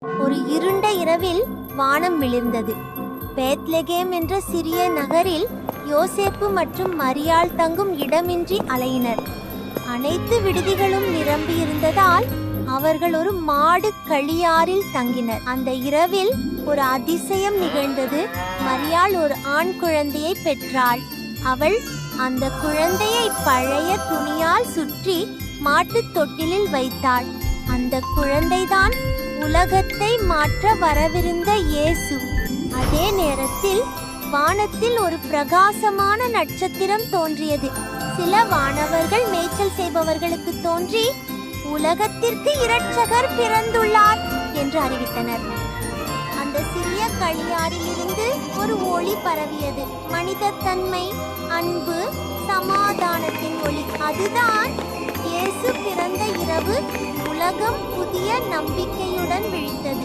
ஒரு இருண்ட இரவில் வானம் விளிர்ந்தது. பெத்லகேம் என்ற சிறிய நகரில் யோசேப்பு மற்றும் மரியாள் தங்கும் இடமின்றி அலையினர். அனைத்து விடுதிகளும் நிரம்பியிருந்ததால் அவர்கள் ஒரு மாடு கழியாறில் தங்கினர். அந்த இரவில் ஒரு அதிசயம் நிகழ்ந்தது. மரியாள் ஒரு ஆண் குழந்தையை பெற்றாள். அவள் அந்த குழந்தையை பழைய துணியால் சுற்றி மாட்டுத் தொட்டிலில் வைத்தாள். அந்த குழந்தைதான் உலகத்தை மாற்ற வரவிருந்த இயேசு. அதே நேரத்தில் வானத்தில் ஒரு பிரகாசமான நட்சத்திரம் தோன்றியது. சில வானவர்கள் மேய்ச்சல் செய்பவர்களுக்கு தோன்றி, உலகத்திற்கு இரட்சகர் பிறந்துள்ளார் என்று அறிவித்தனர். அந்த சிறிய களியாறில் இருந்து ஒரு ஒளி பரவியது. மனித தன்மை, அன்பு, சமாதானத்தின் ஒளி. அதுதான் இயேசு பிறந்த இரவு. உலகம் புதிய நம்பிக்கையுடன் விழித்தது.